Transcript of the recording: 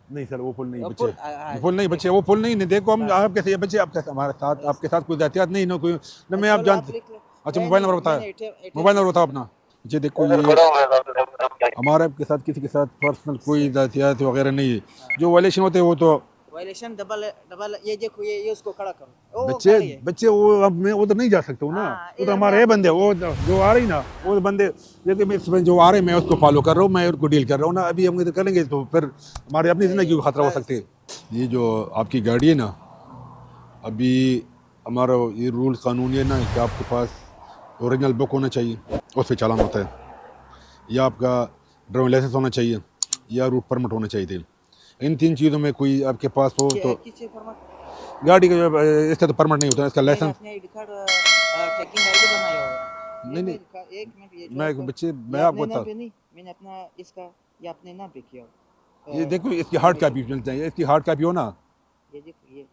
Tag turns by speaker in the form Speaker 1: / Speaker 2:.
Speaker 1: नहीं सर, वो पुल नहीं
Speaker 2: वो
Speaker 1: बच्चे,
Speaker 2: पुल
Speaker 1: पुल नहीं बच्चे, वो पुल नहीं, नहीं देखो हम, आप कैसे ये बच्चे आपके हमारे साथ, आपके साथ कोई एहतियात नहीं ना कोई ना, मैं आप
Speaker 2: चलो आप
Speaker 1: जानते।
Speaker 2: लिख लो।
Speaker 1: अच्छा
Speaker 2: नहीं
Speaker 1: मोबाइल
Speaker 2: नहीं
Speaker 1: नंबर बताया,
Speaker 2: मैंने एटीएम
Speaker 1: मोबाइल नंबर
Speaker 2: मिस
Speaker 1: बताओ
Speaker 2: किया।
Speaker 1: अपना। जी देखो ये हमारे आपके साथ किसी के साथ पर्सनल कोई एहतियात वगैरह नहीं है, जो वायलेशन होते हैं वो तो
Speaker 2: वायलेशन डबल डबल, ये देखो ये उसको खड़ा करो, वो
Speaker 1: बच्चे
Speaker 2: गाड़ी है।
Speaker 1: बच्चे वो, अब मैं उधर नहीं जा सकता हूँ ना,
Speaker 2: हाँ
Speaker 1: वो तो
Speaker 2: इधर मैं
Speaker 1: हमारे ये
Speaker 2: आपको
Speaker 1: बंदे, वो
Speaker 2: दिखाता
Speaker 1: जो आ रही ना, वो बंदे देखिए, मैं इसमें जो आ रहे हैं मैं उसको फॉलो कर रहा हूँ, मैं उसको डील कर रहा हूँ ना, अभी हम इधर करेंगे तो फिर हमारी अपनी
Speaker 2: हूँ।
Speaker 1: ज़िंदगी को खतरा हो
Speaker 2: बस
Speaker 1: सकती है। ये जो आपकी गाड़ी है ना, अभी हमारा ये रूल कानून है ना कि आपके पास ओरिजिनल बुक होना चाहिए, उस पर चालान होता है, या आपका ड्राइविंग लाइसेंस होना चाहिए, या रूट परमिट होना चाहिए थे। इन तीन चीज़ों में कोई आपके पास हो तो
Speaker 2: किस फॉर्मेट।
Speaker 1: गाड़ी का इसका तो परमिट नहीं होता, इसका
Speaker 2: मैंने
Speaker 1: लाइसेंस।
Speaker 2: अपने आईडी कार्ड ट्रैकिंग आईडी बनाया हुआ है। ये
Speaker 1: नहीं नहीं,
Speaker 2: मैं एक मिनट, ये जो
Speaker 1: मैं
Speaker 2: आपका,
Speaker 1: बच्चे
Speaker 2: ये
Speaker 1: मैं आपको
Speaker 2: अपने नाम
Speaker 1: बता,
Speaker 2: पे नहीं, मैंने अपना इसका, ये अपने नाम पे किया
Speaker 1: ये
Speaker 2: हुआ।
Speaker 1: देखो इसकी हार्ड
Speaker 2: ड्राइविंग
Speaker 1: कॉपी
Speaker 2: लाइसेंस,
Speaker 1: मिल जाए, इसकी हार्ड कॉपी हो ना।
Speaker 2: ये देखो ये